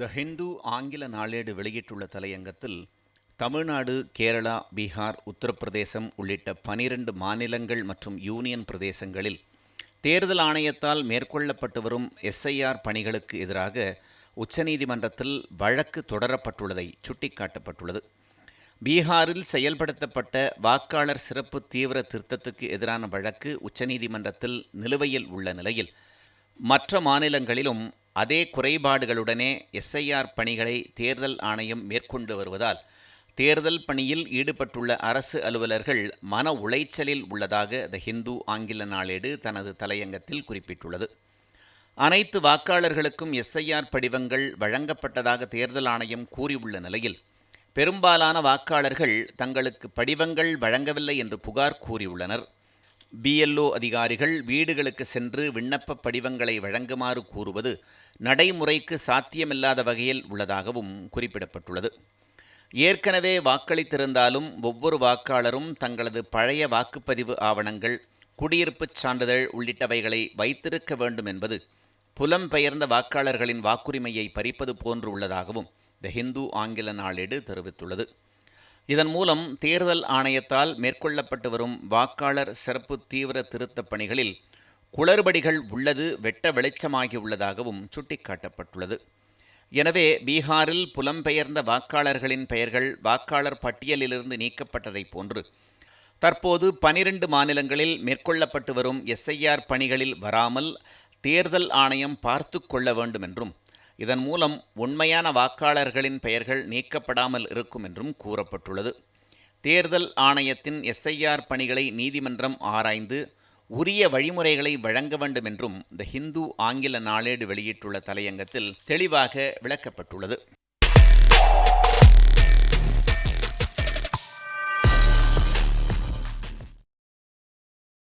த ஹிந்து ஆங்கில நாளேடு வெளியிட்டுள்ள தலையங்கத்தில் தமிழ்நாடு, கேரளா, பீகார், உத்தரப்பிரதேசம் உள்ளிட்ட 12 மாநிலங்கள் மற்றும் யூனியன் பிரதேசங்களில் தேர்தல் ஆணையத்தால் மேற்கொள்ளப்பட்டு வரும் எஸ்ஐஆர் பணிகளுக்கு எதிராக உச்சநீதிமன்றத்தில் வழக்கு தொடரப்பட்டுள்ளதை சுட்டிக்காட்டப்பட்டுள்ளது. பீகாரில் செயல்படுத்தப்பட்ட வாக்காளர் சிறப்பு தீவிர திருத்தத்துக்கு எதிரான வழக்கு உச்சநீதிமன்றத்தில் நிலுவையில் உள்ள நிலையில், மற்ற மாநிலங்களிலும் அதே குறைபாடுகளுடனே எஸ்ஐஆர் பணிகளை தேர்தல் ஆணையம் மேற்கொண்டு வருவதால் தேர்தல் பணியில் ஈடுபட்டுள்ள அரசு அலுவலர்கள் மன உளைச்சலில் உள்ளதாக த ஹிந்து ஆங்கில நாளேடு தனது தலையங்கத்தில் குறிப்பிட்டுள்ளது. அனைத்து வாக்காளர்களுக்கும் எஸ்ஐஆர் படிவங்கள் வழங்கப்பட்டதாக தேர்தல் ஆணையம் கூறியுள்ள நிலையில், பெரும்பாலான வாக்காளர்கள் தங்களுக்கு படிவங்கள் வழங்கவில்லை என்று புகார் கூறியுள்ளனர். பிஎல்ஓ அதிகாரிகள் வீடுகளுக்கு சென்று விண்ணப்ப படிவங்களை வழங்குமாறு கூறுவது நடைமுறைக்கு சாத்தியமில்லாத வகையில் உள்ளதாகவும் குறிப்பிடப்பட்டுள்ளது. ஏற்கனவே வாக்களித்திருந்தாலும் ஒவ்வொரு வாக்காளரும் தங்களது பழைய வாக்குப்பதிவு ஆவணங்கள், குடியிருப்புச் சான்றிதழ் உள்ளிட்டவைகளை வைத்திருக்க வேண்டும் என்பது புலம்பெயர்ந்த வாக்காளர்களின் வாக்குரிமையை பறிப்பது போன்று உள்ளதாகவும் த ஹிந்து ஆங்கில நாளேடு தெரிவித்துள்ளது. இதன் மூலம் தேர்தல் ஆணையத்தால் மேற்கொள்ளப்பட்டு வரும் வாக்காளர் சிறப்பு தீவிர திருத்தப் பணிகளில் குளறுபடிகள் உள்ளது வெட்ட வெளிச்சமாகியுள்ளதாகவும் சுட்டிக்காட்டப்பட்டுள்ளது. எனவே பீகாரில் புலம்பெயர்ந்த வாக்காளர்களின் பெயர்கள் வாக்காளர் பட்டியலிலிருந்து நீக்கப்பட்டதைப் போன்று தற்போது 12 மாநிலங்களில் மேற்கொள்ளப்பட்டு வரும் எஸ்ஐஆர் பணிகளில் வராமல் தேர்தல் ஆணையம் பார்த்து கொள்ள வேண்டும் என்றும், இதன் மூலம் உண்மையான வாக்காளர்களின் பெயர்கள் நீக்கப்படாமல் இருக்கும் என்றும் கூறப்பட்டுள்ளது. தேர்தல் ஆணையத்தின் எஸ்ஐஆர் பணிகளை நீதிமன்றம் ஆராய்ந்து உரிய வழிமுறைகளை வழங்க வேண்டும் என்றும் த ஹிந்து ஆங்கில நாளேடு வெளியிட்டுள்ள தலையங்கத்தில் தெளிவாக விளக்கப்பட்டுள்ளது.